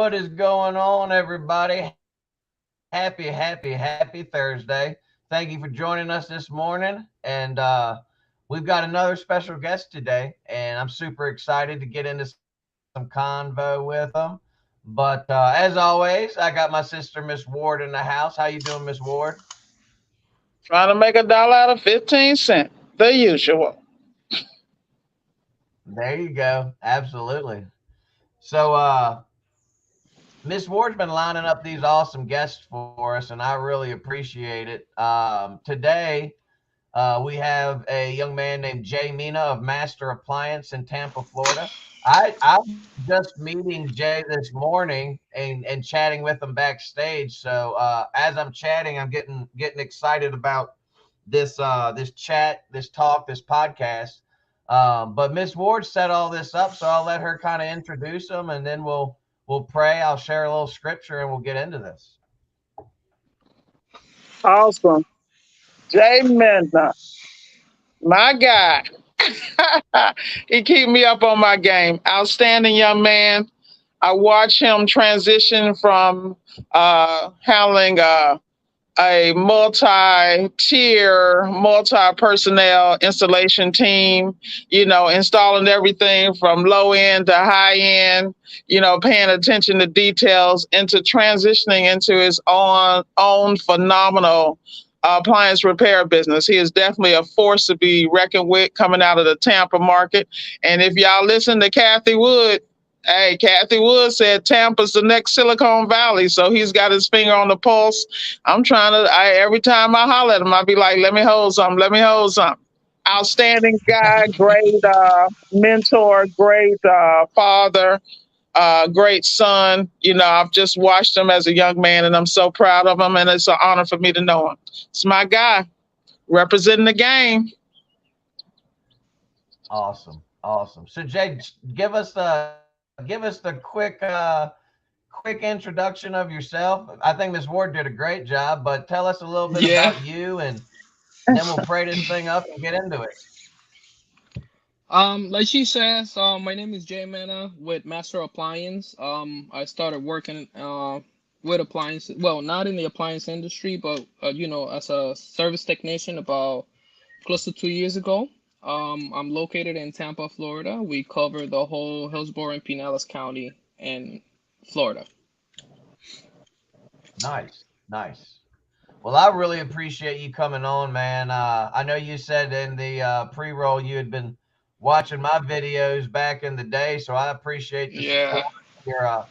What is going on, everybody? Happy Thursday. Thank you for joining us this morning. And we've got another special guest today, and I'm super excited to get into some convo with them. But as always, I got my sister, Miss Ward, in the house. How you doing, Miss Ward? Trying to make a dollar out of 15 cents. The usual. There you go. Absolutely. So, Miss Ward's been lining up these awesome guests for us, and I really appreciate it. Today, we have a young man named Jay Mena of Master Appliance in Tampa, Florida. I'm just meeting Jay this morning and chatting with him backstage. So as I'm chatting, I'm getting excited about this chat, this talk, this podcast. But Miss Ward set all this up, so I'll let her kind of introduce him, and then we'll pray. I'll share a little scripture, and we'll get into this. Awesome. Jay Mena, my guy. He keep me up on my game. Outstanding young man. I watch him transition from handling a multi-tier, multi-personnel installation team, installing everything from low end to high end, paying attention to details, into transitioning into his own phenomenal appliance repair business. He is definitely a force to be reckoned with coming out of the Tampa market. And if y'all listen to Kathy Wood, hey, Kathy Wood said Tampa's the next Silicon Valley, so he's got his finger on the pulse. I'm trying to. Every time I holler at him, I be like, "Let me hold something. Let me hold something." Outstanding guy, great mentor, great father, great son. I've just watched him as a young man, and I'm so proud of him, and it's an honor for me to know him. It's my guy representing the game. Awesome. So Jay, give us the quick introduction of yourself. I think Miss Ward did a great job, but tell us a little bit Yeah. about you, and then we'll pray this thing up and get into it. Like she says, my name is Jay Mena with Master Appliance. I started working with appliance, well, not in the appliance industry, but as a service technician about close to 2 years ago. I'm located in Tampa, Florida. We cover the whole Hillsborough and Pinellas County in Florida. Nice. Well, I really appreciate you coming on, man. I know you said in the pre-roll you had been watching my videos back in the day, so I appreciate the Yeah. support. You're a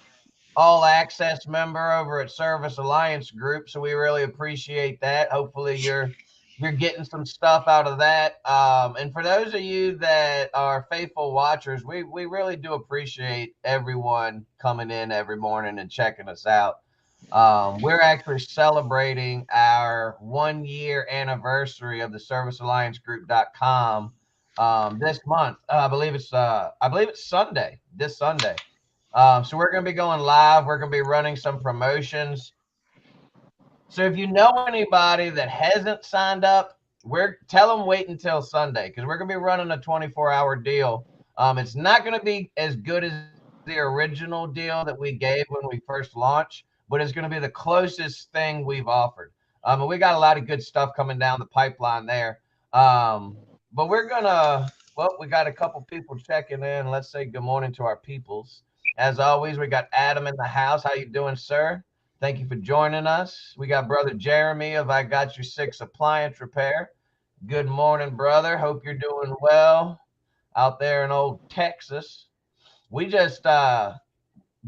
all access member over at Service Alliance Group, so we really appreciate that. Hopefully, you're getting some stuff out of that. And for those of you that are faithful watchers, we really do appreciate everyone coming in every morning and checking us out. We're actually celebrating our 1 year anniversary of the servicealliancegroup.com this month. I believe it's Sunday, this Sunday. So we're going to be going live. We're going to be running some promotions. So if you know anybody that hasn't signed up, we're tell them wait until Sunday, because we're going to be running a 24-hour deal. It's not going to be as good as the original deal that we gave when we first launched, but it's going to be the closest thing we've offered. And we got a lot of good stuff coming down the pipeline there. But we got a couple people checking in. Let's say good morning to our peoples. As always, we got Adam in the house. How you doing, sir? Thank you for joining us. We got brother Jeremy of I Got You Six Appliance Repair. Good morning, brother. Hope you're doing well out there in old Texas. We just the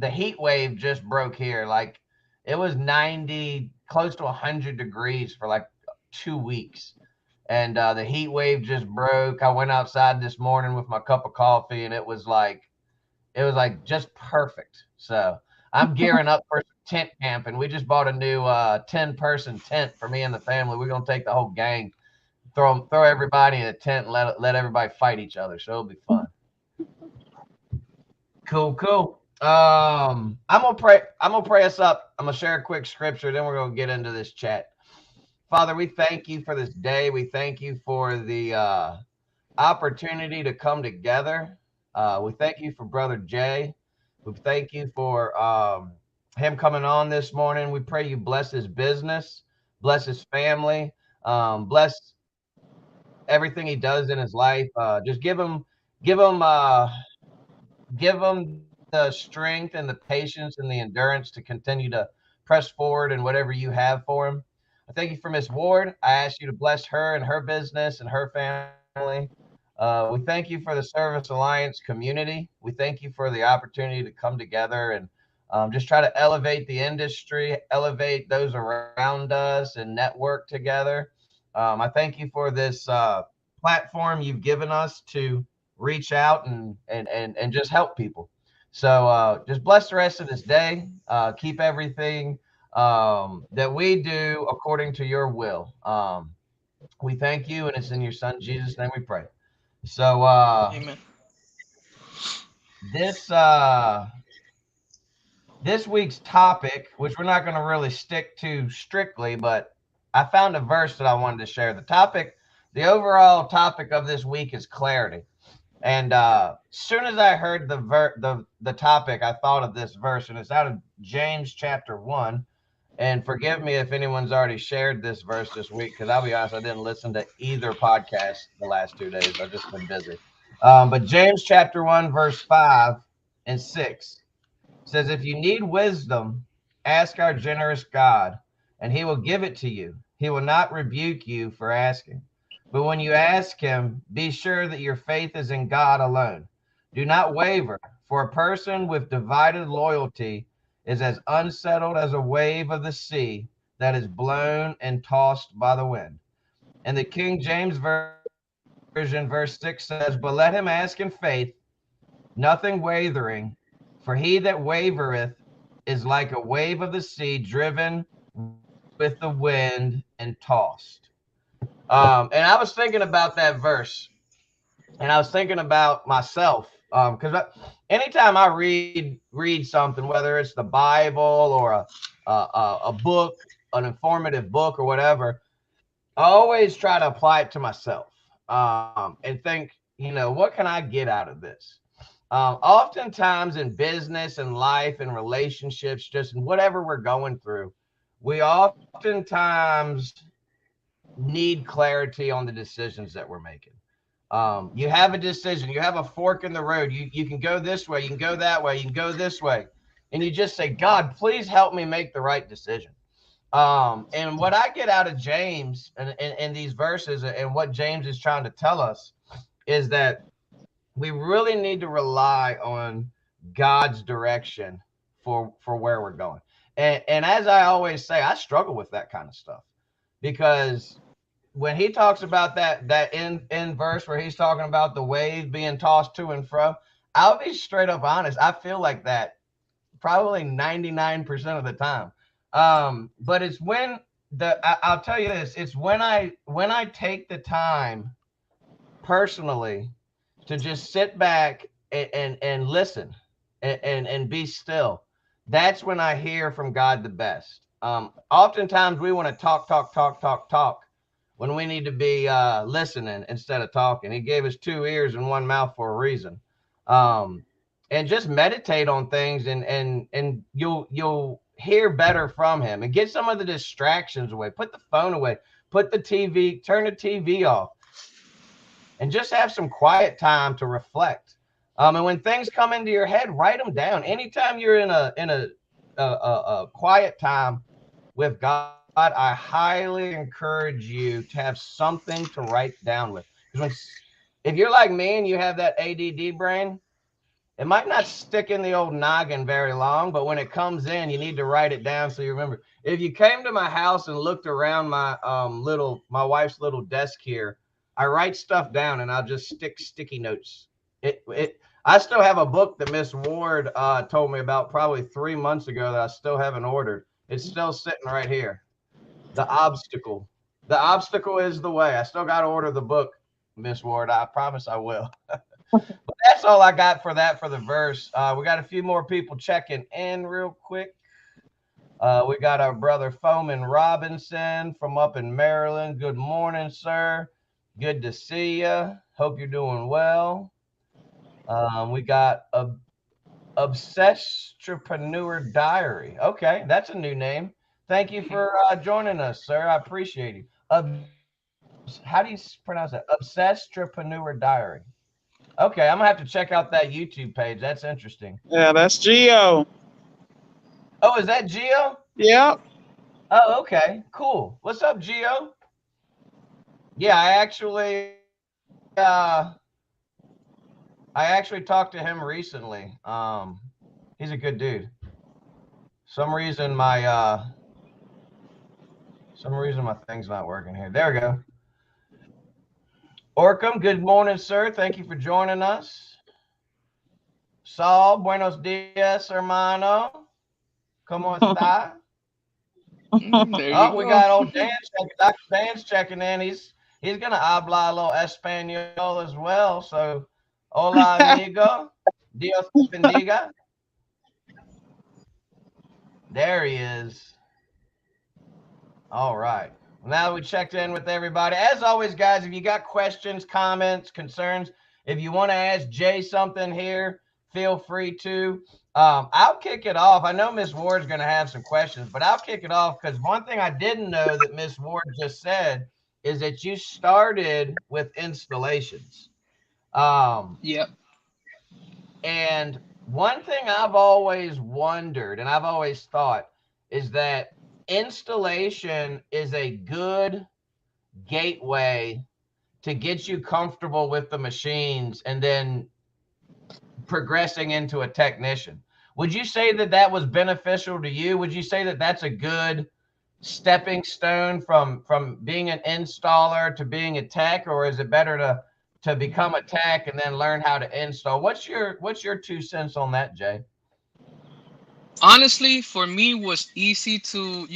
heat wave just broke here. Like it was 90, close to 100 degrees for like 2 weeks. And the heat wave just broke. I went outside this morning with my cup of coffee, and it was like just perfect. So I'm gearing up for tent camping. We just bought a new 10-person tent for me and the family. We're gonna take the whole gang, throw everybody in a tent, and let everybody fight each other. So it'll be fun. Cool. I'm gonna pray. I'm gonna pray us up. I'm gonna share a quick scripture, then we're gonna get into this chat. Father, we thank you for this day. We thank you for the opportunity to come together. We thank you for Brother Jay. We thank you for him coming on this morning. We pray you bless his business, bless his family, bless everything he does in his life. Just give him, give him the strength and the patience and the endurance to continue to press forward in whatever you have for him. I thank you for Miss Ward. I ask you to bless her and her business and her family. We thank you for the Service Alliance community. We thank you for the opportunity to come together and just try to elevate the industry, elevate those around us, and network together. I thank you for this platform you've given us to reach out and just help people. So just bless the rest of this day. Keep everything that we do according to your will. We thank you, and it's in your son Jesus' name we pray. So Amen. this this week's topic, which we're not going to really stick to strictly, but I found a verse that I wanted to share. The overall topic of this week is clarity. And soon as I heard the topic, I thought of this verse, and it's out of James chapter 1. And forgive me if anyone's already shared this verse this week, because I'll be honest, I didn't listen to either podcast the last 2 days. I've just been busy. But James chapter 1, verse 5 and 6 says, if you need wisdom, ask our generous God, and he will give it to you. He will not rebuke you for asking. But when you ask him, be sure that your faith is in God alone. Do not waver, for a person with divided loyalty is as unsettled as a wave of the sea that is blown and tossed by the wind. And the King James Version, verse 6 says, but let him ask in faith, nothing wavering, for he that wavereth is like a wave of the sea driven with the wind and tossed. And I was thinking about that verse, and I was thinking about myself, because anytime I read something, whether it's the Bible or a book, an informative book or whatever, I always try to apply it to myself, and think, what can I get out of this? Oftentimes in business and life and relationships, just in whatever we're going through, we oftentimes need clarity on the decisions that we're making. You have a decision, you have a fork in the road. You can go this way, you can go that way, you can go this way. And you just say, God, please help me make the right decision. And what I get out of James and these verses and what James is trying to tell us is that we really need to rely on God's direction for where we're going. And as I always say, I struggle with that kind of stuff because when he talks about that in verse where he's talking about the waves being tossed to and fro, I'll be straight up honest. I feel like that probably 99% of the time. But it's when I'll tell you this, it's when I take the time personally to just sit back and listen and be still. That's when I hear from God the best. Oftentimes we want to talk when we need to be listening instead of talking. He gave us two ears and one mouth for a reason. Um, and just meditate on things and you'll hear better from him and get some of the distractions away. Put the phone away, put the TV, turn the TV off, and just have some quiet time to reflect. And when things come into your head, write them down. Anytime you're in a quiet time with God, I highly encourage you to have something to write down with. Because if you're like me and you have that ADD brain, it might not stick in the old noggin very long, but when it comes in, you need to write it down so you remember. If you came to my house and looked around my wife's little desk here, I write stuff down and I'll just stick sticky notes. I still have a book that Miss Ward told me about probably 3 months ago that I still haven't ordered. It's still sitting right here. The Obstacle. The Obstacle is the Way. I still got to order the book, Miss Ward. I promise I will. That's all I got for that for the verse. We got a few more people checking in real quick. We got our brother Foreman Robinson from up in Maryland. Good morning, sir. Good to see you. Hope you're doing well. We got Obsesstrepreneur Diary. Okay, that's a new name. Thank you for joining us, sir. I appreciate you. How do you pronounce that? Obsesstrepreneur Diary. Okay, I'm gonna have to check out that YouTube page. That's interesting. Yeah, that's Geo. Oh, is that Geo? Yep. Oh, okay, cool. What's up, Geo? Yeah, I actually talked to him recently. He's a good dude. Some reason my thing's not working here. There we go. Orcam, good morning, sir. Thank you for joining us. Saul, buenos dias, hermano. ¿Cómo está? There you Oh, we go. got old Dan. Dr. Dan's checking in. He's gonna habla a little español as well. So, hola, amigo. Dios te bendiga. There he is. All right. Now that we checked in with everybody, as always, guys, if you got questions, comments, concerns, if you want to ask Jay something here, feel free to. I'll kick it off. I know Miss Ward's going to have some questions, but I'll kick it off because one thing I didn't know that Miss Ward just said is that you started with installations. Um, Yep. and one thing I've always wondered and I've always thought is that installation is a good gateway to get you comfortable with the machines and then progressing into a technician. Would you say that that was beneficial to you? Would you say that that's a good stepping stone from being an installer to being a tech, or is it better to become a tech and then learn how to install? What's your 2 cents on that, Jay? Honestly, for me was easy to,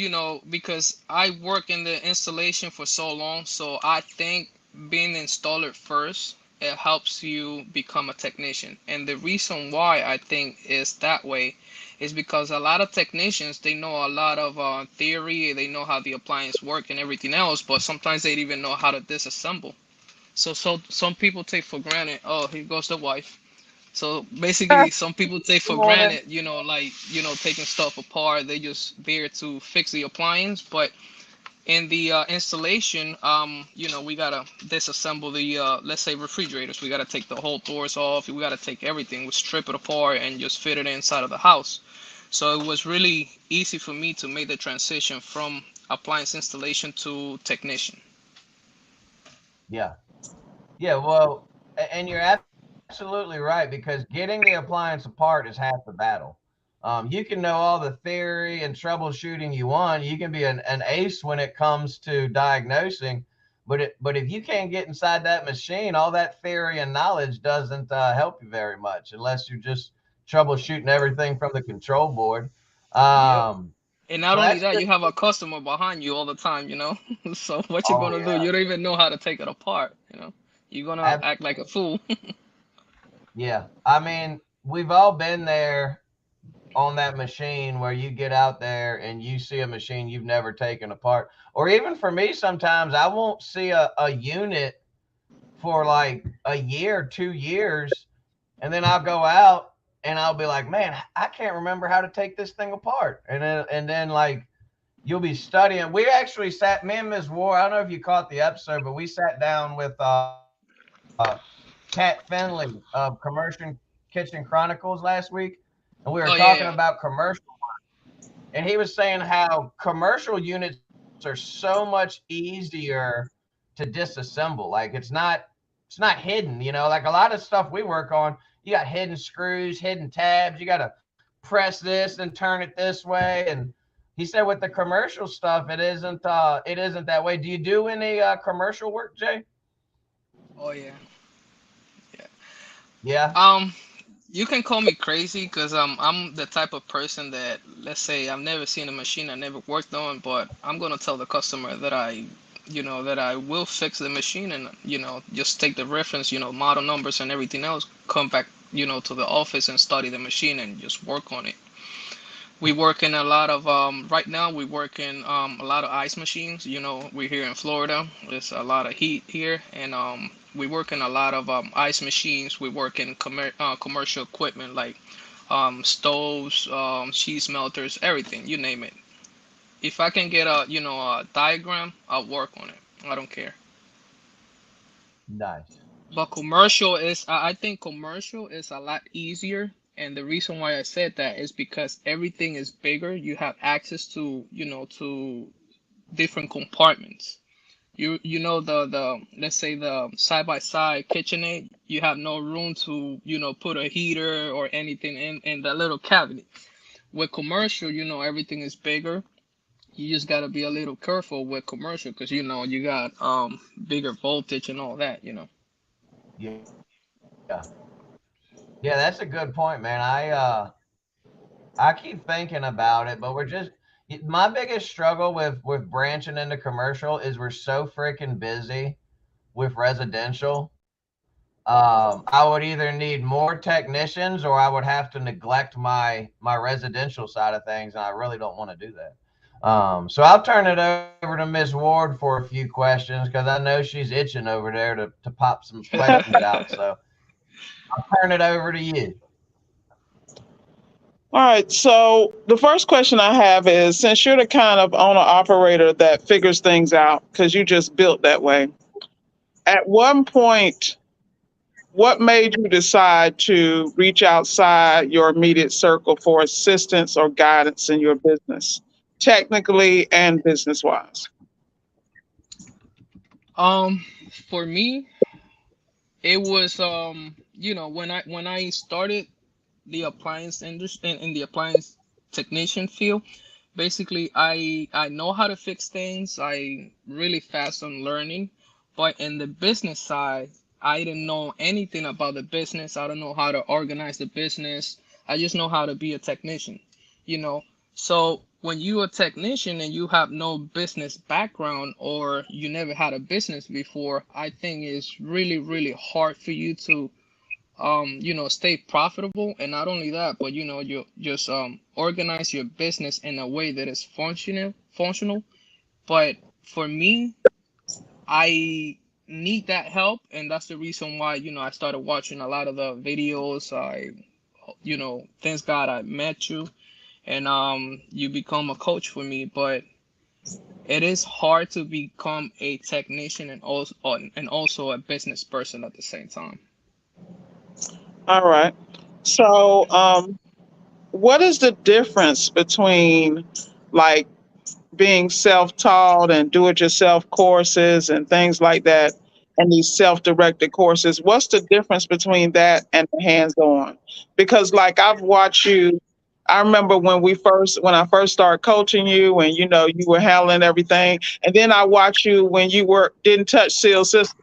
because I work in the installation for so long, so I think being installer first, it helps you become a technician. And the reason why I think is that way is because a lot of technicians, they know a lot of theory, they know how the appliance work and everything else, but sometimes they don't even know how to disassemble. So some people take for granted, oh, here goes the wife. So basically, some people take Good for morning. granted, like, taking stuff apart. They just there to fix the appliance. But in the installation, we gotta disassemble the, let's say, refrigerators. We gotta take the whole doors off. We gotta take everything. We strip it apart and just fit it inside of the house. So it was really easy for me to make the transition from appliance installation to technician. Yeah. Yeah, well, and you're absolutely right because getting the appliance apart is half the battle. You can know all the theory and troubleshooting you want. You can be an ace when it comes to diagnosing, but if you can't get inside that machine, all that theory and knowledge doesn't help you very much unless you're just troubleshooting everything from the control board. Yep. And not So only that's that, good. you have a customer behind you all the time. So what you're Oh gonna do, yeah, you don't even know how to take it apart. You're gonna act like a fool. yeah. I mean, we've all been there on that machine where you get out there and you see a machine you've never taken apart. Or even for me, sometimes I won't see a unit for like a year, 2 years, and then I'll go out and I'll be like, man, I can't remember how to take this thing apart. And then like you'll be studying. We actually sat, me and Ms. War, I don't know if you caught the episode, but we sat down with Kat Finley of Kitchen Chronicles last week, and we were Oh talking yeah, about yeah. commercial, and he was saying how commercial units are so much easier to disassemble. Like it's not hidden, like a lot of stuff we work on, you got hidden screws, hidden tabs, you got to press this and turn it this way. And he said with the commercial stuff, it isn't that way. Do you do any commercial work, Jay? Oh yeah, yeah. Yeah. Um, you can call me crazy because I'm the type of person that, let's say, I've never seen a machine I never worked on, but I'm gonna tell the customer that I will fix the machine, and just take the reference, model numbers and everything else, come back, to the office and study the machine and just work on it. We work in a lot of right now we work in a lot of ice machines. We're here in Florida. There's a lot of heat here, and we work in a lot of ice machines. We work in commercial equipment like stoves, cheese melters, everything, you name it. If I can get a a diagram, I'll work on it. I don't care. Nice. But commercial is, I think commercial is a lot easier. And the reason why I said that is because everything is bigger. You have access to, to different compartments. You know the let's say the side by side KitchenAid, you have no room to, put a heater or anything in that little cabinet. With commercial, everything is bigger. You just gotta be a little careful with commercial because you got bigger voltage and all that. Yeah. Yeah, that's a good point, man. I keep thinking about it, but my biggest struggle with branching into commercial is we're so freaking busy with residential. I would either need more technicians or I would have to neglect my residential side of things, and I really don't want to do that. So I'll turn it over to Miss Ward for a few questions because I know she's itching over there to pop some questions out. So I'll turn it over to you. All right. So the first question I have is, since you're the kind of owner operator that figures things out because you just built that way, at one point, what made you decide to reach outside your immediate circle for assistance or guidance in your business, technically and business wise? um for me, it was when I started the appliance industry in the appliance technician field. Basically, I know how to fix things. I really fast on learning, but in the business side, I didn't know anything about the business. I don't know how to organize the business. I just know how to be a technician, you know. So when you're a technician and you have no business background or you never had a business before, I think it's really, really hard for you to stay profitable. And not only that, but you just organize your business in a way that is functional. But for me, I need that help, and that's the reason why I started watching a lot of the videos. Thanks God I met you, and you become a coach for me. But it is hard to become a technician and also a business person at the same time. All right. So, what is the difference between like being self-taught and do-it-yourself courses and things like that, and these self-directed courses? What's the difference between that and the hands-on? Because like I've watched you, I remember when I first started coaching you and you were handling everything, and then I watched you when you were didn't touch seal systems,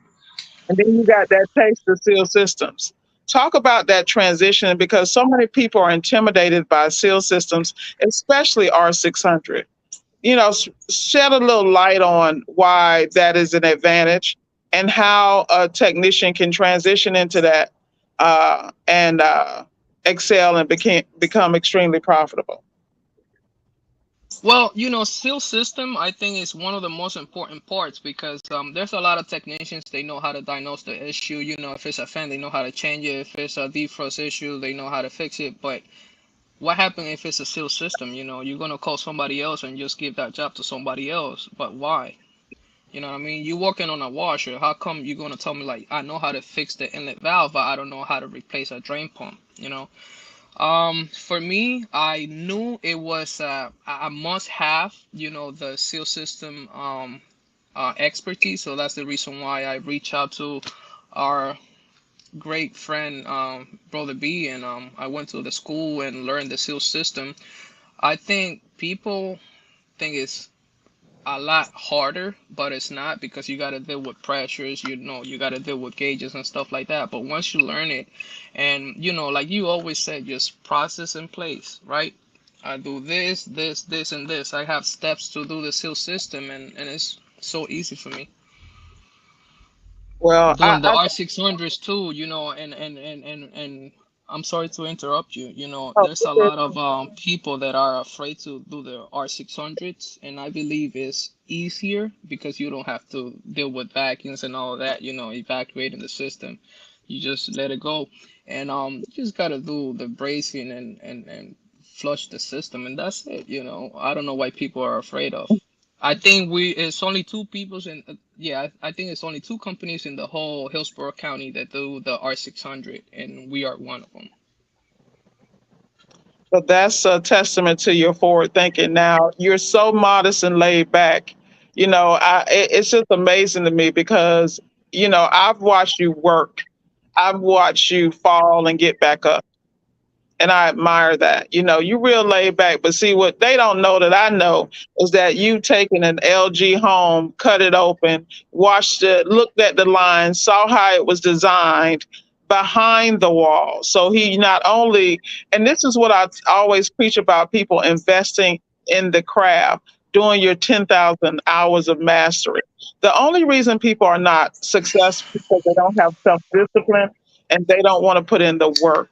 and then you got that taste of seal systems. Talk about that transition because so many people are intimidated by seal systems, especially R600. Shed a little light on why that is an advantage and how a technician can transition into that and excel and become extremely profitable. Well, seal system, I think is one of the most important parts because there's a lot of technicians. They know how to diagnose the issue. If it's a fan, they know how to change it. If it's a defrost issue, they know how to fix it. But what happens if it's a seal system? You're gonna call somebody else and just give that job to somebody else. But why? You know what I mean? You working on a washer. How come you're gonna tell me like I know how to fix the inlet valve, but I don't know how to replace a drain pump? For me, I knew it was a must have, the seal system expertise. So that's the reason why I reached out to our great friend, Brother B, and I went to the school and learned the seal system. I think people think it's a lot harder, but it's not because you got to deal with pressures, you got to deal with gauges and stuff like that. But once you learn it, and like you always said, just process in place, right? I do this, and this. I have steps to do the seal system, and it's so easy for me. Well, Doing the R600s too, and I'm sorry to interrupt you. There's a lot of people that are afraid to do the R600s, and I believe it's easier because you don't have to deal with vacuums and all that, evacuating the system. You just let it go, and you just gotta do the bracing and flush the system, and that's it. I don't know why people are afraid of. I think it's only two people's in yeah, I think it's only two companies in the whole Hillsborough County that do the R600, and we are one of them. But that's a testament to your forward thinking. Now you're so modest and laid back. It's just amazing to me because I've watched you work. I've watched you fall and get back up. And I admire that. You real laid back, but see what they don't know that I know is that you taken an LG home, cut it open, watched it, looked at the lines, saw how it was designed behind the wall. So he not only, and this is what I always preach about people investing in the craft, doing your 10,000 hours of mastery. The only reason people are not successful because they don't have self discipline and they don't want to put in the work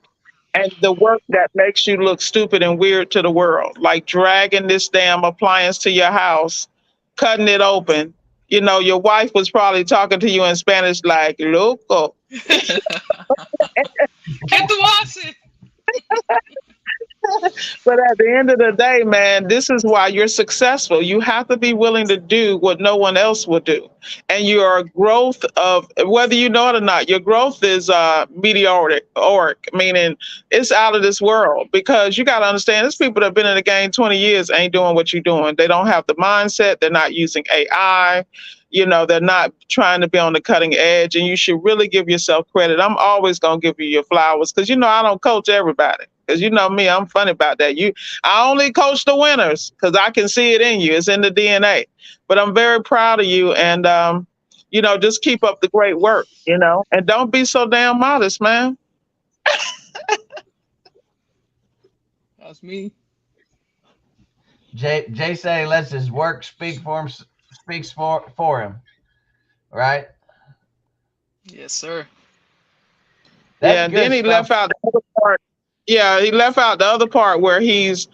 and the work that makes you look stupid and weird to the world, like dragging this damn appliance to your house, cutting it open. Your wife was probably talking to you in Spanish, like, loco. ¿Qué tú haces? But at the end of the day, man, this is why you're successful. You have to be willing to do what no one else will do. And your growth of whether you know it or not, your growth is meteoric, meaning it's out of this world. Because you got to understand, there's people that have been in the game 20 years ain't doing what you're doing. They don't have the mindset. They're not using AI. They're not trying to be on the cutting edge. And you should really give yourself credit. I'm always gonna give you your flowers because I don't coach everybody. Because you know me, I'm funny about that. I only coach the winners because I can see it in you. It's in the DNA. But I'm very proud of you, and just keep up the great work. And don't be so damn modest, man. That's me. Jay say lets his work speak for him, speaks for him, right? Yes, sir. That's Yeah, and then good he stuff. left out the other part. Yeah, he left out the other part where he's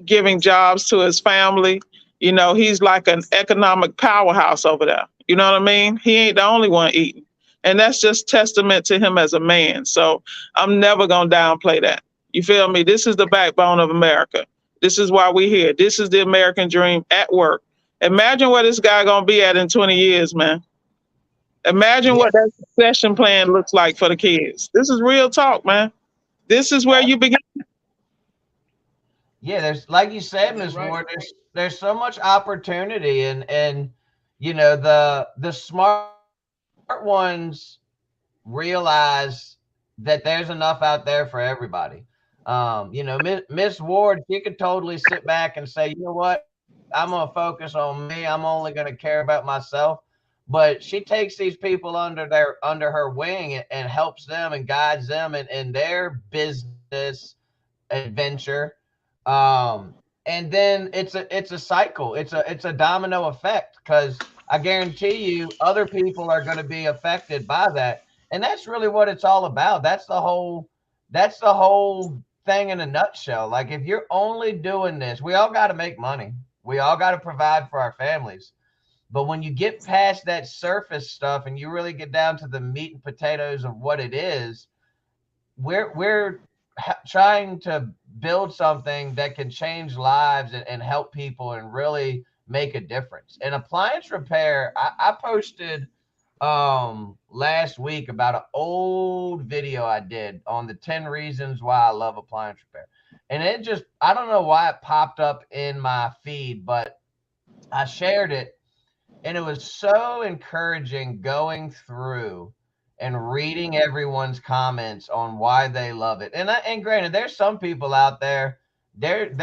giving jobs to his family. He's like an economic powerhouse over there. You know what I mean? He ain't the only one eating. And that's just testament to him as a man. So I'm never gonna downplay that. You feel me? This is the backbone of America. This is why we're here. This is the American dream at work. Imagine where this guy gonna be at in 20 years, man. Imagine Yeah, what that succession plan looks like for the kids. This is real talk, man. This is where you begin. yeah. There's like you said, You're Miss right. Ward. There's so much opportunity, and the smart ones realize that there's enough out there for everybody. Miss Ward, she could totally sit back and say, you know what, I'm gonna focus on me. I'm only gonna care about myself. But she takes these people under her wing and helps them and guides them in their business adventure. And then it's a cycle. It's a domino effect because I guarantee you other people are going to be affected by that. And that's really what it's all about. That's the whole thing in a nutshell. Like if you're only doing this, we all got to make money. We all got to provide for our families. But when you get past that surface stuff and you really get down to the meat and potatoes of what it is, we're trying to build something that can change lives and help people and really make a difference. And appliance repair, I posted last week about an old video I did on the 10 reasons why I love appliance repair. And it just, I don't know why it popped up in my feed, but I shared it and it was so encouraging going through and reading everyone's comments on why they love it. And granted, there's some people out there, they're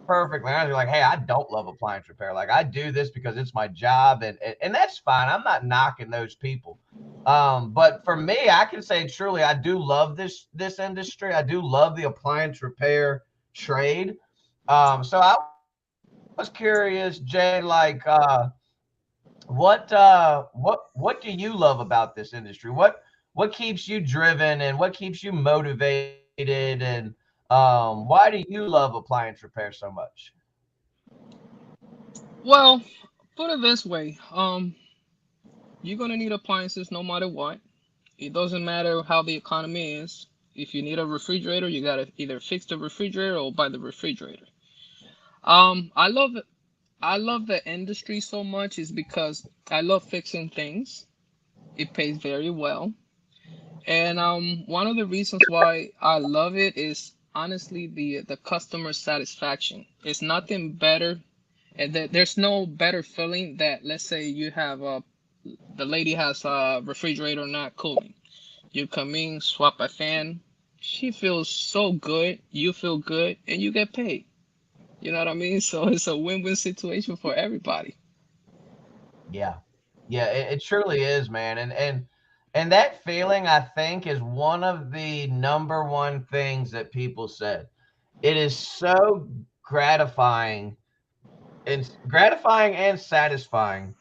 perfectly honest. They're like, hey, I don't love appliance repair. Like I do this because it's my job, and that's fine. I'm not knocking those people. But for me, I can say truly, I do love this industry. I do love the appliance repair trade. So I was curious, Jay, like what do you love about this industry? What keeps you driven and what keeps you motivated and why do you love appliance repair so much? Well, put it this way. You're gonna need appliances no matter what. It doesn't matter how the economy is. If you need a refrigerator, you gotta either fix the refrigerator or buy the refrigerator. Um, I love I love the industry so much is because I love fixing things. It pays very well. And one of the reasons why I love it is honestly the customer satisfaction. It's nothing better, and there's no better feeling that let's say you have a the lady has a refrigerator not cooling. You come in, swap a fan. She feels so good, you feel good, and you get paid. You know what I mean? So it's a win-win situation for everybody. Yeah. Yeah, it truly is, man. And that feeling I think is one of the number one things that people said. It is so gratifying and satisfying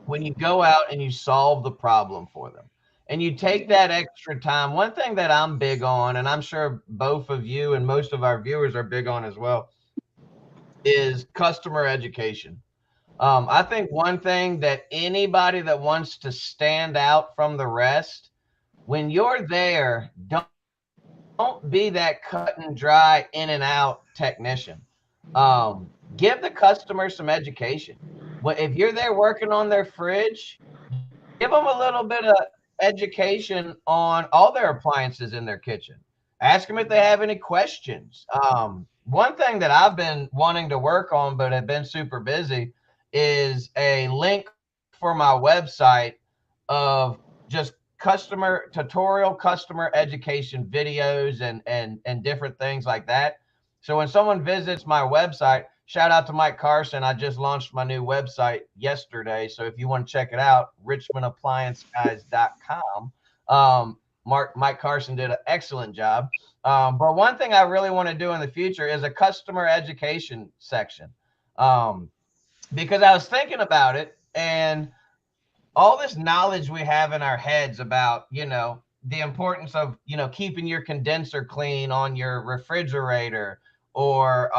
when you go out and you solve the problem for them. And you take Yeah. that extra time. One thing that I'm big on, and I'm sure both of you and most of our viewers are big on as well, is customer education. I think one thing that anybody that wants to stand out from the rest, when you're there, don't be that cut and dry in and out technician. Give the customer some education. If you're there working on their fridge, give them a little bit of education on all their appliances in their kitchen. Ask them if they have any questions. One thing that I've been wanting to work on, but have been super busy, is a link for my website of just customer education videos and different things like that. So when someone visits my website, shout out to Mike Carson. I just launched my new website yesterday. So if you want to check it out, richmondapplianceguys.com. Mike Carson did an excellent job. But one thing I really want to do in the future is a customer education section. Um, because I was thinking about it, and all this knowledge we have in our heads about, the importance of, keeping your condenser clean on your refrigerator, or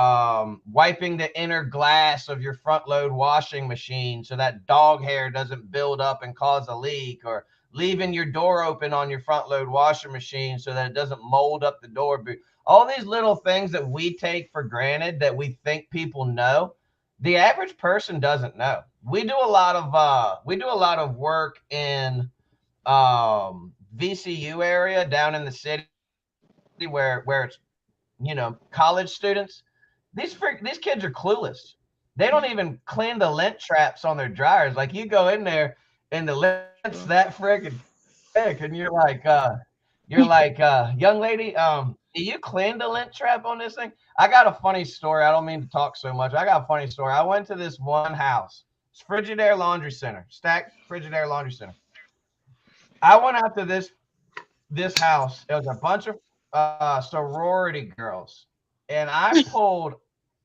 wiping the inner glass of your front load washing machine so that dog hair doesn't build up and cause a leak, or leaving your door open on your front load washing machine so that it doesn't mold up the door. All these little things that we take for granted that we think people know, the average person doesn't know. We do a lot of work in VCU area down in the city where it's college students. These kids are clueless. They don't even clean the lint traps on their dryers. Like, you go in there and the lint's So, that freaking thick, and you're like, young lady, do you clean the lint trap on this thing? I got a funny story. I don't mean to talk so much. I got a funny story. I went to this one house. It's Frigidaire Laundry Center, stacked Frigidaire Laundry Center. I went out to this house. It was a bunch of sorority girls, and I pulled.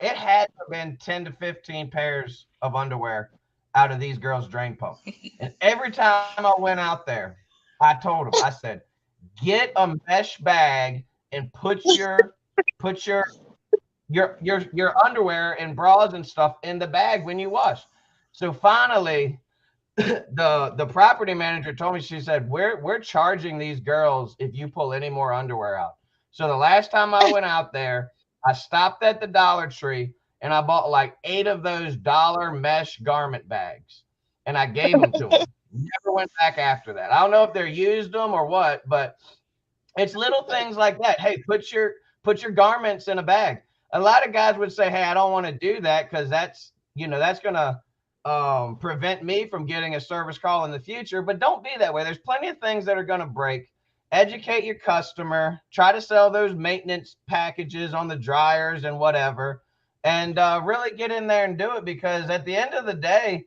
It had to have been 10 to 15 pairs of underwear out of these girls' drain pump. And every time I went out there, I told them, I said, get a mesh bag and put your underwear and bras and stuff in the bag when you wash. So finally, the property manager told me, she said, we're charging these girls if you pull any more underwear out. So the last time I went out there, I stopped at the Dollar Tree and I bought like 8 of those dollar mesh garment bags, and I gave them to them. Never went back after that. I don't know if they're used them or what, but it's little things like that. Hey, put your garments in a bag. A lot of guys would say, "Hey, I don't want to do that because that's gonna prevent me from getting a service call in the future." But don't be that way. There's plenty of things that are gonna break. Educate your customer. Try to sell those maintenance packages on the dryers and whatever, and really get in there and do it, because at the end of the day,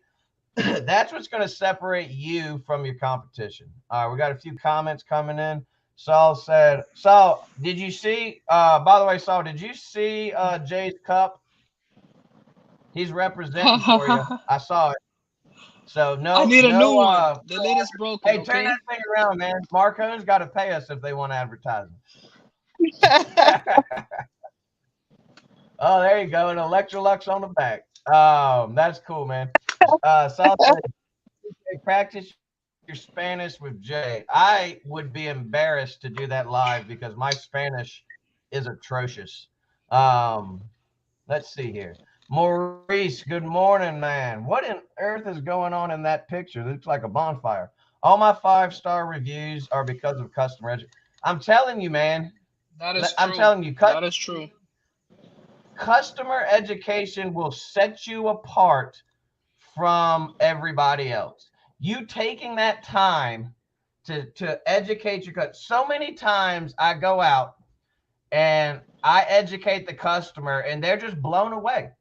that's what's going to separate you from your competition. All right, we got a few comments coming in. Saul said, Saul, did you see, by the way, Saul, did you see Jay's cup? He's representing for you. I I saw it. So no, need a new no, one. The lid is broken. hey, turn Okay. that thing around, man. Marco's got to pay us if they want advertising. Oh, there you go. An Electrolux on the back. That's cool, man. Saul said, Hey, practice your Spanish with Jay. I would be embarrassed to do that live because my Spanish is atrocious. Um, let's see here. Maurice, good morning, man. What in earth is going on in that picture? It looks like a bonfire. All my 5-star reviews are because of customer education. I'm telling you, man. That is I'm true. telling you, That is true. customer education will set you apart from everybody else. You taking that time to educate your customer. So many times I go out and I educate the customer and they're just blown away.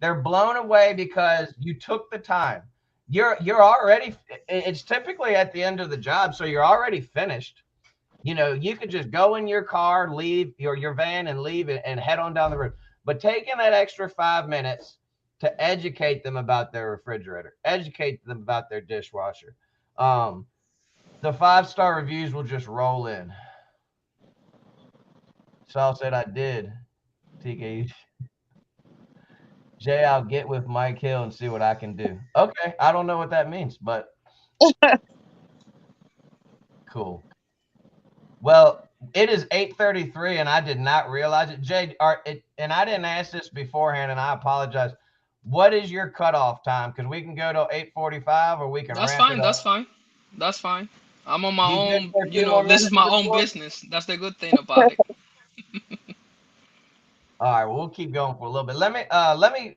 They're blown away because you took the time. You're already, it's typically at the end of the job, so you're already finished. You could just go in your car, leave your van and leave it and head on down the road. But taking that extra 5 minutes to educate them about their refrigerator, educate them about their dishwasher. Um, the 5-star reviews will just roll in. Saul said I did. TK, Jay, I'll get with Mike Hill and see what I can do. Okay, I don't know what that means, but cool. Well, it is 8:33, and I did not realize it. Jay, and I didn't ask this beforehand, and I apologize. What is your cutoff time? Because we can go to 8:45, or we can That's ramp it fine. That's up. fine. That's fine. I'm on my You good own, for a few more this is minutes, my Miss own Ward? business. That's the good thing about it. All right, well, we'll keep going for a little bit. Let me,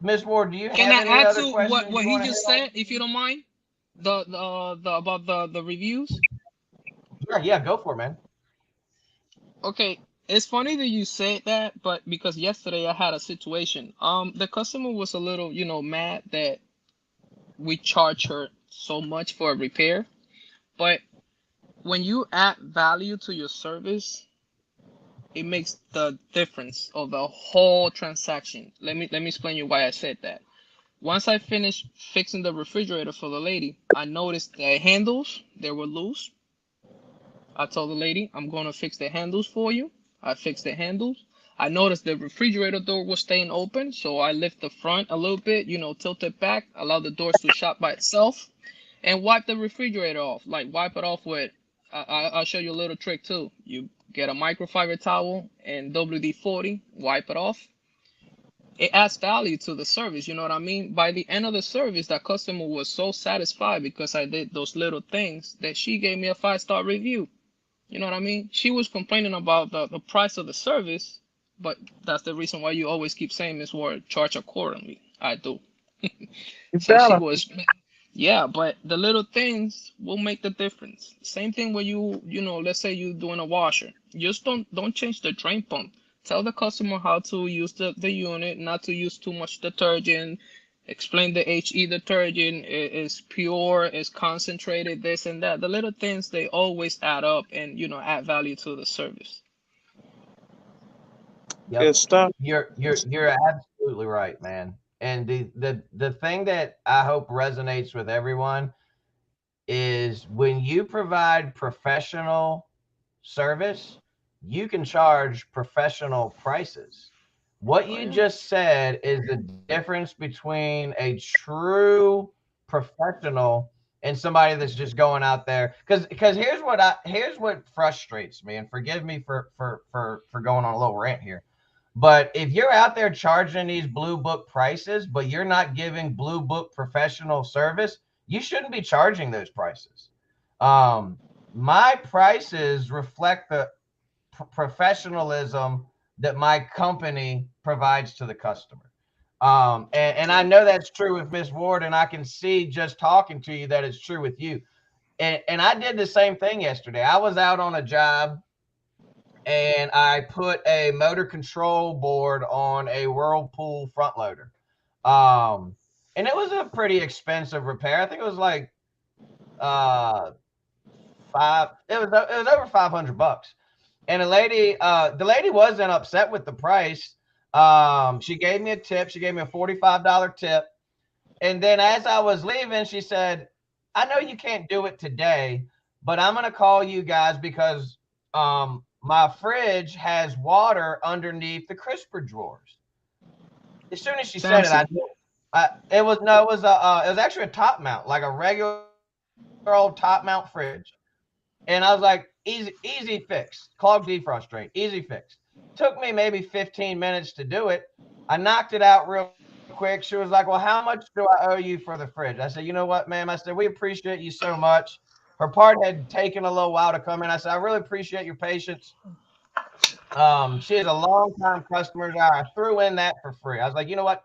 Miss Ward, do you Can have I any add other to what questions you he want to hit just on? said, if you don't mind? The about the reviews. Yeah, go for it, man. Okay, it's funny that you said that, but because yesterday I had a situation. The customer was a little, mad that we charge her so much for a repair. But when you add value to your service, it makes the difference of the whole transaction. Let me explain you why I said that. Once I finished fixing the refrigerator for the lady, I noticed the handles, they were loose. I told the lady, I'm going to fix the handles for you. I fixed the handles. I noticed the refrigerator door was staying open, so I lift the front a little bit, tilt it back, allow the doors to shut by itself, and wipe the refrigerator off. Like wipe it off with, I'll show you a little trick too. You get a microfiber towel and WD-40, wipe it off. It adds value to the service, you know what I mean? By the end of the service, that customer was so satisfied because I did those little things that she gave me a 5-star review. You know what I mean? She was complaining about the price of the service, but that's the reason why you always keep saying this word, charge accordingly. I do. You So she better. was, yeah, but the little things will make the difference. Same thing when let's say you're doing a washer. Just don't change the drain pump. Tell the customer how to use the unit, not to use too much detergent. Explain the HE detergent is pure, is concentrated, this and that. The little things, they always add up and add value to the service. Good Yep. stuff. You're absolutely right, man. And the thing that I hope resonates with everyone is when you provide professional service, you can charge professional prices. What Oh you yeah. just said is the difference between a true professional and somebody that's just going out there. Because here's what frustrates me, and forgive me for going on a little rant here. But if you're out there charging these blue book prices, but you're not giving blue book professional service, you shouldn't be charging those prices. Um, my prices reflect the professionalism that my company provides to the customer. And I True. know that's true with Miss Ward, and I can see just talking to you that it's true with you. And I did the same thing yesterday. I was out on a job and I put a motor control board on a Whirlpool front loader. Um, and it was a pretty expensive repair. I think it was like uh it was over $500. And the lady wasn't upset with the price. She gave me a tip. She gave me a $45 tip. And then as I was leaving, she said, I know you can't do it today, but I'm going to call you guys because my fridge has water underneath the crisper drawers. As soon as she said it, I Samson. knew. It was no, it was actually a top mount, like a regular old top mount fridge. And I was like, easy fix, clogged defrost drain, easy fix. Took me maybe 15 minutes to do it. I knocked it out real quick. She was like, well, how much do I owe you for the fridge? I said, you know what, ma'am? I said, we appreciate you so much. Her part had taken a little while to come in. I said, I really appreciate your patience. She is a long time customer. I threw in that for free. I was like, you know what?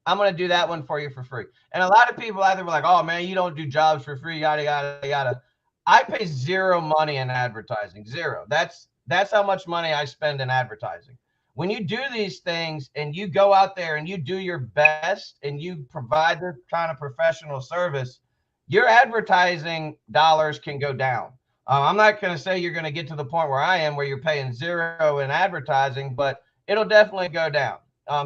I'm gonna do that one for you for free. And a lot of people out there were like, oh man, you don't do jobs for free, yada yada yada. I pay zero money in advertising. Zero. That's how much money I spend in advertising. When you do these things and you go out there and you do your best and you provide this kind of professional service, your advertising dollars can go down. I'm not going to say you're going to get to the point where I am, where you're paying zero in advertising, but it'll definitely go down.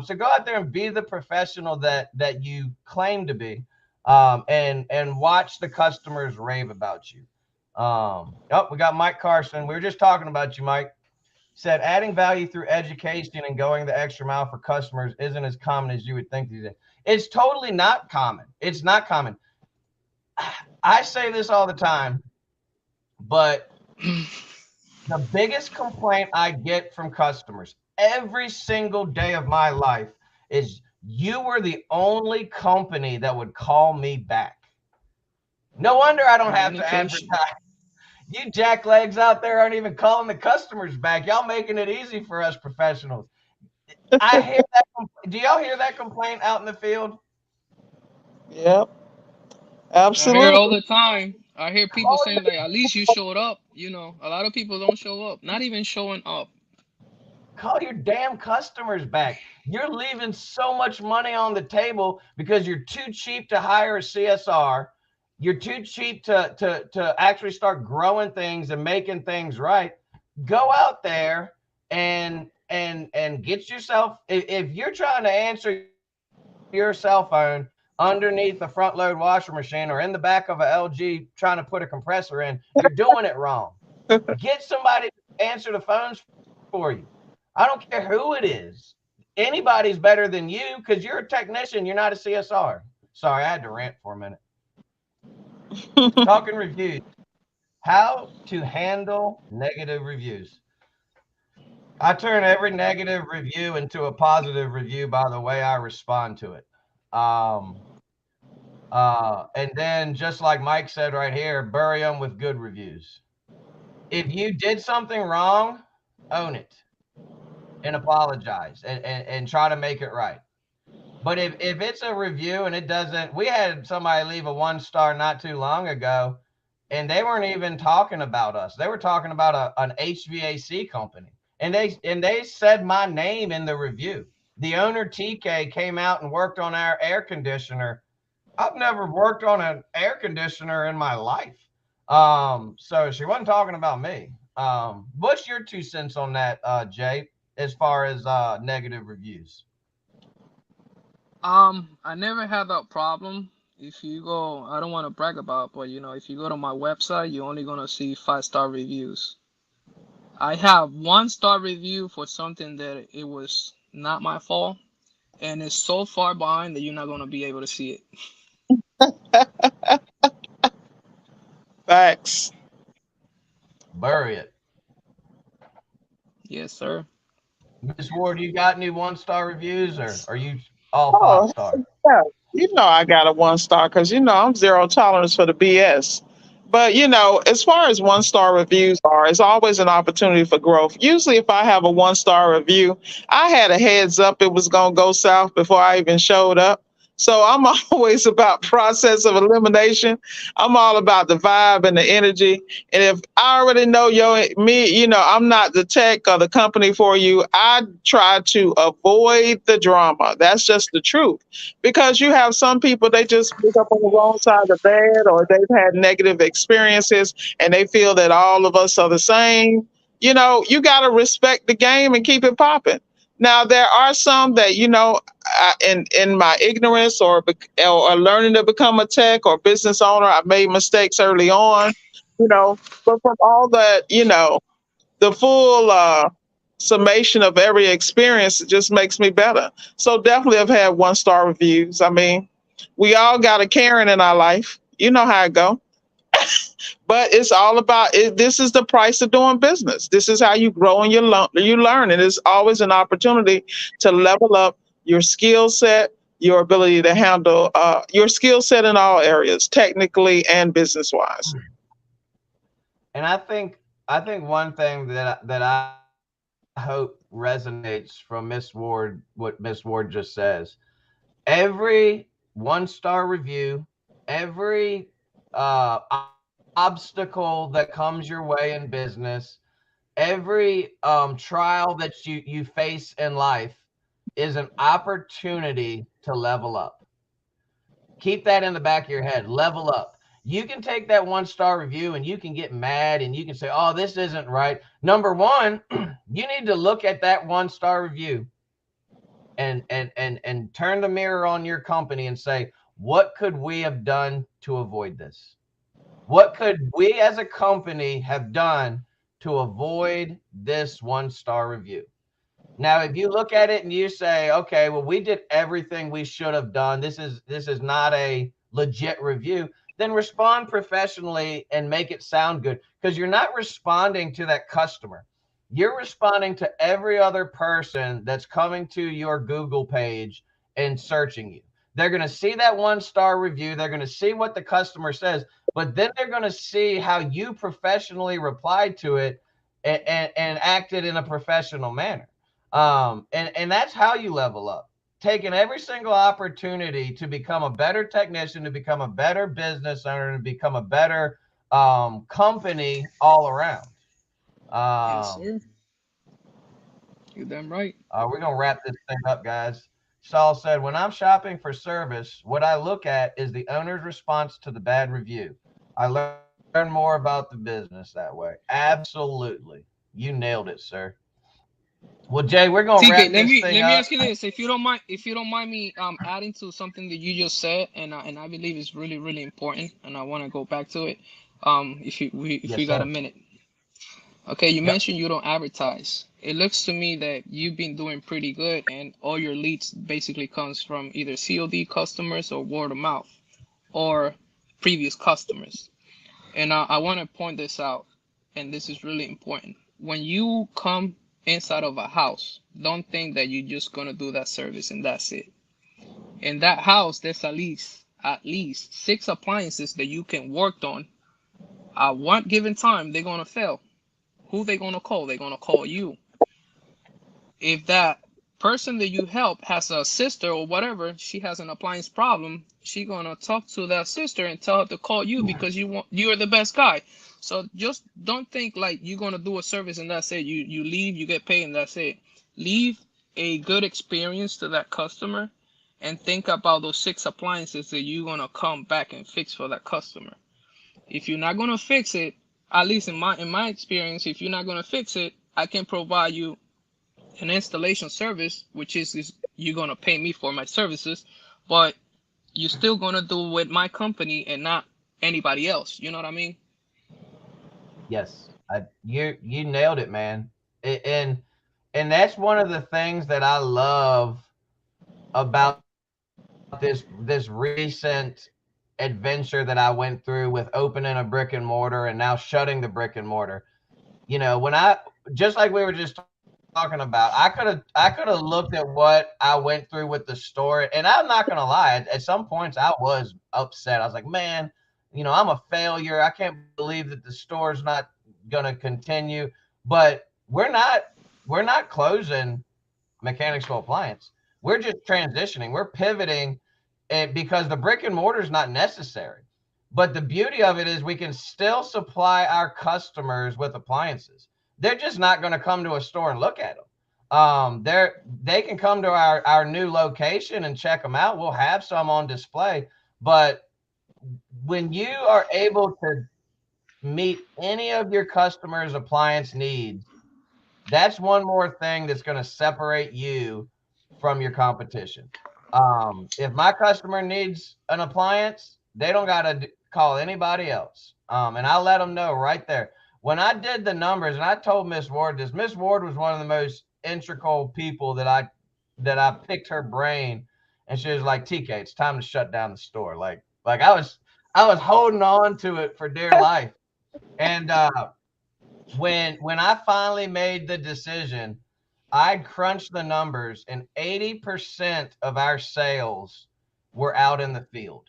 So go out there and be the professional that you claim to be, and watch the customers rave about you. Oh, we got Mike Carson. We were just talking about you, Mike. Said adding value through education and going the extra mile for customers isn't as common as you would think these days. It's totally not common. It's not common. I say this all the time, but the biggest complaint I get from customers every single day of my life is you were the only company that would call me back. No wonder I don't have to Communication. advertise. You jacklegs out there aren't even calling the customers back. Y'all making it easy for us professionals. I hear that. Do y'all hear that complaint out in the field? Yep, I hear it all absolutely. the time. I hear people Call saying like, at least you showed up. You know, a lot of people don't show up. Not even showing up. Call your damn customers back. You're leaving so much money on the table because you're too cheap to hire a CSR. You're too cheap to actually start growing things and making things right. Go out there and get yourself. If you're trying to answer your cell phone underneath the front load washer machine or in the back of a LG trying to put a compressor in, you're doing it wrong. Get somebody to answer the phones for you. I don't care who it is. Anybody's better than you because you're a technician. You're not a CSR. Sorry, I had to rant for a minute. Talking reviews. How to handle negative reviews. I turn every negative review into a positive review by the way I respond to it. Um, and then, just like Mike said right here, bury them with good reviews. If you did something wrong, own it and apologize and try to make it right. But if it's a review and it doesn't, we had somebody leave a 1 star not too long ago, and they weren't even talking about us. They were talking about an HVAC company, and they said my name in the review. The owner TK came out and worked on our air conditioner. I've never worked on an air conditioner in my life. So she wasn't talking about me. What's your 2 cents on that, Jay, as far as negative reviews? I never had that problem. If you go, I don't want to brag about, but you know, if you go to my website, you're only gonna see 5-star reviews. I have 1-star review for something that it was not my fault, and it's so far behind that you're not gonna be able to see it. Facts. Bury it. Yes, sir. Miss Ward, you got any 1 star reviews, or are you all five Oh, star? yeah. I got a 1 star because I'm zero tolerance for the BS. But as far as 1 star reviews are, it's always an opportunity for growth. Usually, if I have a 1 star review, I had a heads up it was gonna go south before I even showed up. So I'm always about process of elimination. I'm all about the vibe and the energy. And if I already know I'm not the tech or the company for you, I try to avoid the drama. That's just the truth. Because you have some people, they just wake up on the wrong side of the bed or they've had negative experiences and they feel that all of us are the same. You got to respect the game and keep it popping. Now, there are some that, in my ignorance or learning to become a tech or business owner, I made mistakes early on, but from all that, the full summation of every experience, it just makes me better. So definitely I've had 1-star reviews. I mean, we all got a Karen in our life. You know how it go. But it's all about it. This is the price of doing business. This is how you grow and you learn. And it's always an opportunity to level up your skill set, your ability to handle your skill set in all areas, technically and business wise. And I think one thing that I hope resonates from Miss Ward, what Miss Ward just says, every 1-star review, every obstacle that comes your way in business, every trial that you face in life is an opportunity to level up. Keep that in the back of your head. Level up. You can take that 1-star review and you can get mad and you can say, oh, this isn't right. Number one, you need to look at that 1-star review and turn the mirror on your company and say, what could we have done to avoid this? What could we as a company have done to avoid this 1-star review? Now, if you look at it and you say, okay, well, we did everything we should have done. This is not a legit review, then respond professionally and make it sound good, because you're not responding to that customer. You're responding to every other person that's coming to your Google page and searching you. They're going to see that 1-star review. They're going to see what the customer says, but then they're going to see how you professionally replied to it and acted in a professional manner. And that's how you level up. Taking every single opportunity to become a better technician, to become a better business owner, to become a better company all around. Yes, Um, sir. You're damn right. we're gonna wrap this thing up, guys. Saul said, "When I'm shopping for service, what I look at is the owner's response to the bad review. I learn more about the business that way." Absolutely, you nailed it, sir. Well, Jay, we're gonna TK, wrap let this me thing let me up. ask you this, if you don't mind me adding to something that you just said, and I believe it's really really important, and I want to go back to it. If we Yes, got a sir. minute. Okay, you Yep. mentioned you don't advertise. It looks to me that you've been doing pretty good, and all your leads basically comes from either COD customers or word of mouth or previous customers. And I want to point this out, and this is really important. When you come inside of a house, don't think that you're just gonna do that service and that's it. In that house, there's at least 6 appliances that you can work on. At one given time, they're gonna fail. Who they gonna call? They're gonna call you. If that person that you help has a sister or whatever, she has an appliance problem, she gonna talk to that sister and tell her to call you because you're the best guy. So just don't think like you're gonna do a service and that's it. You leave, you get paid, and that's it. Leave a good experience to that customer, and think about those 6 appliances that you're gonna come back and fix for that customer. If you're not gonna fix it, at least in my experience, if you're not gonna fix it, I can provide you an installation service, which is you're gonna pay me for my services, but you're still gonna do with my company and not anybody else. You know what I mean? Yes, you nailed it, man. And that's one of the things that I love about this recent adventure that I went through with opening a brick and mortar and now shutting the brick and mortar. When I just like we were just talking about, I could have looked at what I went through with the store, and I'm not gonna lie. At some points, I was upset. I was like, man, I'm a failure. I can't believe that the store's not gonna continue. But we're not closing Mechanics for Appliance. We're just transitioning. We're pivoting because the brick and mortar is not necessary. But the beauty of it is we can still supply our customers with appliances. They're just not going to come to a store and look at them. They can come to our new location and check them out. We'll have some on display. But when you are able to meet any of your customers' appliance needs, that's one more thing that's going to separate you from your competition. If my customer needs an appliance, they don't got to call anybody else. And I let them know right there. when I did the numbers, and I told Miss Ward this, Miss Ward was one of the most integral people that I picked her brain, and she was like, "TK, it's time to shut down the store." Like I was holding on to it for dear life. And when I finally made the decision, I crunched the numbers, and 80% of our sales were out in the field.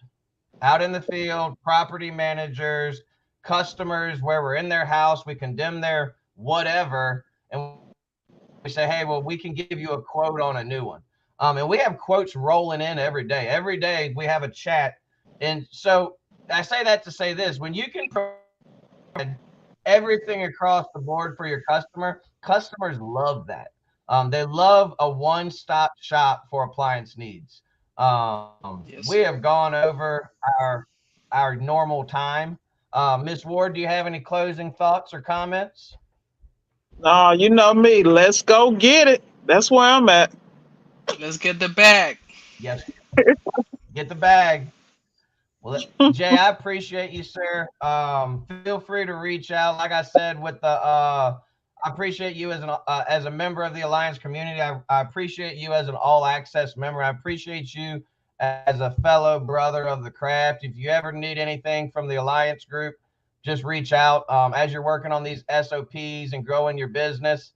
Out in the field, property managers, customers where we're in their house, we condemn their whatever, and we say, hey, well, we can give you a quote on a new one. And we have quotes rolling in every day. Every day we have a chat. And so I say that to say this: when you can everything across the board for your customer, customers love that. They love a one-stop shop for appliance needs. We Yes, have sir. gone over our our normal time. Miss Ward, do you have any closing thoughts or comments? No, you know me. Let's go get it. That's where I'm at. Let's get the bag. Yes, get the bag. Well, Jay, I appreciate you, sir. Feel free to reach out. Like I said, with the I appreciate you as a member of the Alliance community. I appreciate you as an all access member. I appreciate you as a fellow brother of the craft. If you ever need anything from the Alliance group, just reach out. As you're working on these SOPs and growing your business,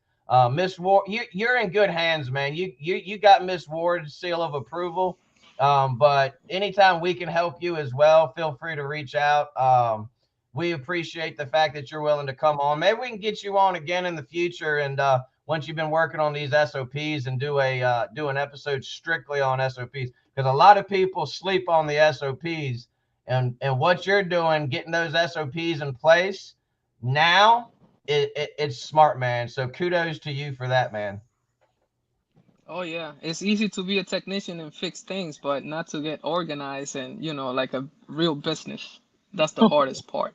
Miss Ward, you're in good hands, man. You got Miss Ward's seal of approval. But anytime we can help you as well, feel free to reach out. We appreciate the fact that you're willing to come on. Maybe we can get you on again in the future, and once you've been working on these SOPs, and do an episode strictly on SOPs, because a lot of people sleep on the SOPs, and what you're doing, getting those SOPs in place now, it's smart, man. So kudos to you for that, man. Oh yeah, it's easy to be a technician and fix things, but not to get organized and like a real business. That's the hardest part.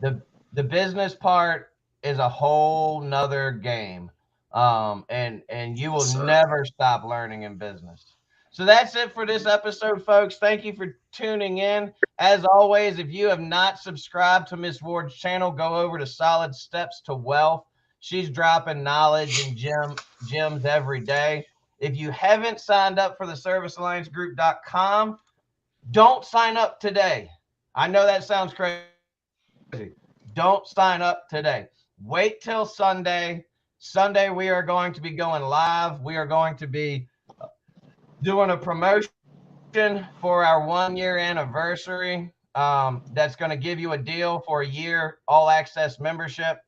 The business part is a whole nother game. And you Yes, will sir. never stop learning in business. So that's it for this episode, folks. Thank you for tuning in. As always, if you have not subscribed to Miss Ward's channel, go over to Solid Steps to Wealth. She's dropping knowledge and gems every day. If you haven't signed up for the servicealliancegroup.com, don't sign up today. I know that sounds crazy. Don't sign up today. Wait till Sunday. Sunday, we are going to be going live. We are going to be doing a promotion for our 1 year anniversary. That's going to give you a deal for a year all access membership.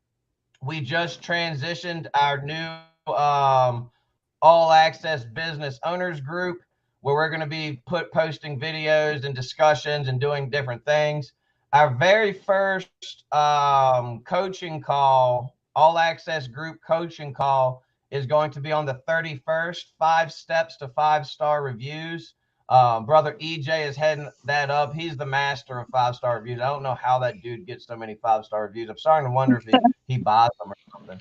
We just transitioned our new all access business owners group, where we're going to be posting videos and discussions and doing different things. Our very first coaching call, all access group coaching call, is going to be on the 31st. 5 steps to 5-star reviews. Brother EJ is heading that up. He's the master of 5-star reviews. I don't know how that dude gets so many 5-star reviews. I'm starting to wonder if he buys them or something.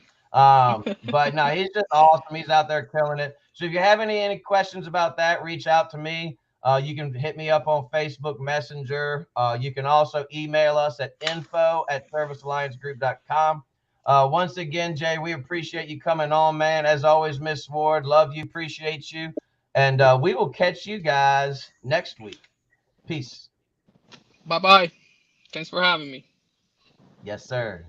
But no, he's just awesome. He's out there killing it. So if you have any questions about that, reach out to me. You can hit me up on Facebook Messenger. You can also email us at info@servicealliancegroup.com. Once again, Jay, we appreciate you coming on, man. As always, Miss Ward, love you, appreciate you. And we will catch you guys next week. Peace. Bye bye. Thanks for having me. Yes, sir.